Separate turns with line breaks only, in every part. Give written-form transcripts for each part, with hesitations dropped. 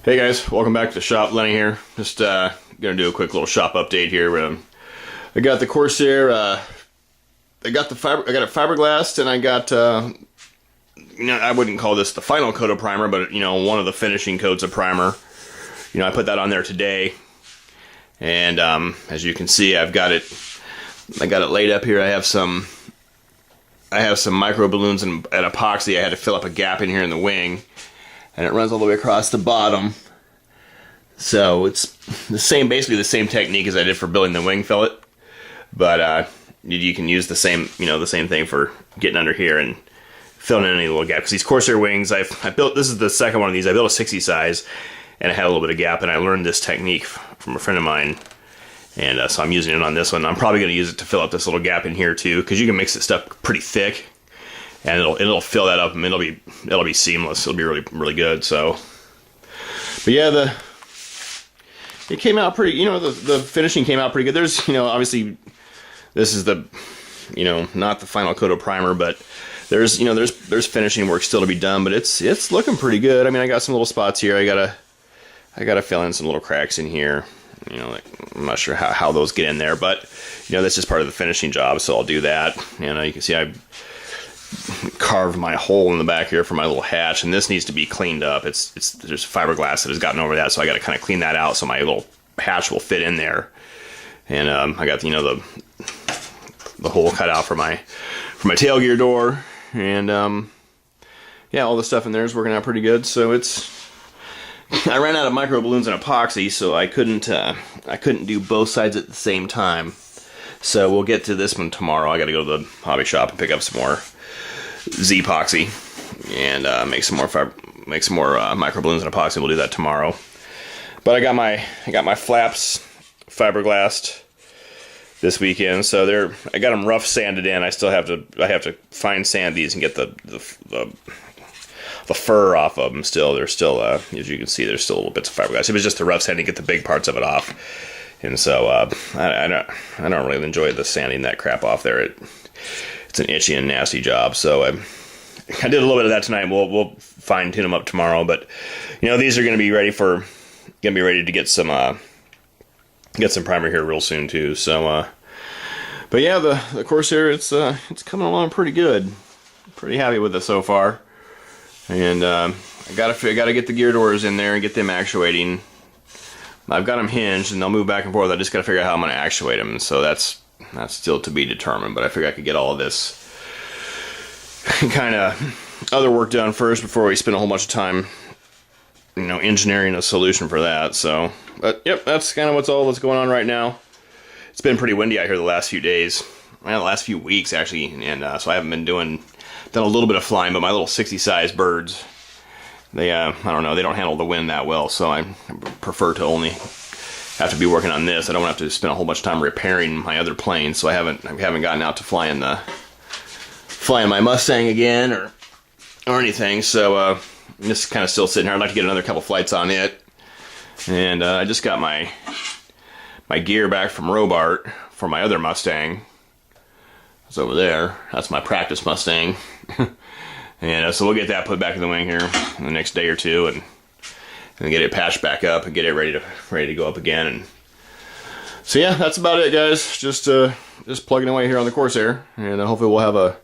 Hey guys, welcome back to the shop. Lenny here. Just gonna do a quick little shop update here. I got the Corsair. I got it fiberglassed, and I got I wouldn't call this the final coat of primer, but one of the finishing coats of primer. I put that on there today, and as you can see, I got it laid up here. I have some micro balloons and epoxy. I had to fill up a gap in here in the wing, and it runs all the way across the bottom. So it's basically the same technique as I did for building the wing fillet, but you can use the same thing for getting under here and filling in any little gap. Because these Corsair wings, I built. This is the second one of these. I built a 60 size, and it had a little bit of gap, and I learned this technique from a friend of mine, and so I'm using it on this one. I'm probably going to use it to fill up this little gap in here too, because you can mix this stuff pretty thick, and it'll fill that up, and it'll be seamless. It'll be really, really good. So, but yeah, it came out pretty. The finishing came out pretty good. There's obviously this is the not the final coat of primer, but there's finishing work still to be done, but it's looking pretty good. I mean, I got some little spots here. I gotta fill in some little cracks in here. I'm not sure how those get in there, but that's just part of the finishing job, so I'll do that. You can see I carved my hole in the back here for my little hatch, and this needs to be cleaned up. There's fiberglass that has gotten over that, so I got to kind of clean that out so my little hatch will fit in there. And I got the hole cut out for my tail gear door, and yeah, all the stuff in there is working out pretty good. So I ran out of micro balloons and epoxy, so I couldn't do both sides at the same time. So we'll get to this one tomorrow. I got to go to the hobby shop and pick up some more Z-epoxy and make some more micro balloons and epoxy. We'll do that tomorrow. But I got my flaps fiberglassed this weekend, so I got them rough sanded in. I have to fine sand these and get the fur off of them. They're still as you can see, there's still little bits of fiberglass. It was just the rough sanding to get the big parts of it off. And so I don't really enjoy the sanding that crap off there. It's an itchy and nasty job. So I did a little bit of that tonight. We'll fine tune them up tomorrow. But these are going to be ready to get some primer here real soon too. So but yeah, the Corsair, it's coming along pretty good. Pretty happy with it so far. And I gotta get the gear doors in there and get them actuating. I've got them hinged, and they'll move back and forth. I just got to figure out how I'm going to actuate them, and so that's still to be determined. But I figure I could get all of this kind of other work done first before we spend a whole bunch of time, engineering a solution for that. So, but yep, that's kind of what's going on right now. It's been pretty windy out here the last few days, the last few weeks actually, and so I haven't been done a little bit of flying, but my little 60 size birds, they I don't know, they don't handle the wind that well, so I prefer to only have to be working on this. I don't have to spend a whole bunch of time repairing my other planes, so I haven't gotten out to flying my Mustang again or anything. So I'm just kind of still sitting here. I'd like to get another couple flights on it, and I just got my gear back from Robart for my other Mustang. It's over there. That's my practice Mustang. And so we'll get that put back in the wing here in the next day or two, and get it patched back up and get it ready to go up again. And so yeah, that's about it, guys. Just plugging away here on the Corsair, and hopefully we'll have a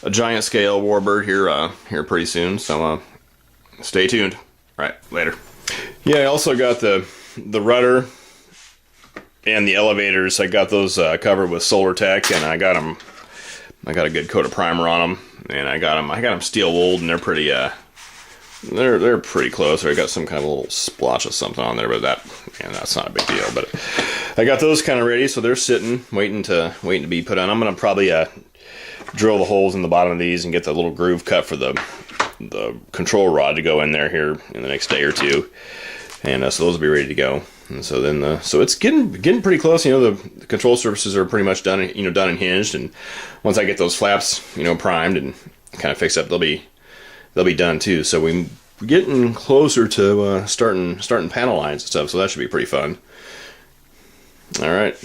giant scale warbird here pretty soon. So stay tuned. All right, later. Yeah, I also got the rudder and the elevators. I got those covered with Solartech, and I got a good coat of primer on them, and I got them steel wooled, and they're pretty they're pretty close. I got some kind of a little splotch of something on there, but that's not a big deal. But I got those kind of ready, so they're sitting, waiting to be put on. I'm gonna probably drill the holes in the bottom of these and get the little groove cut for the control rod to go in there here in the next day or two, and so those will be ready to go. And so then, so it's getting pretty close. The control surfaces are pretty much done. Done and hinged. And once I get those flaps, primed and kind of fixed up, they'll be done too. So we're getting closer to starting panel lines and stuff. So that should be pretty fun. All right.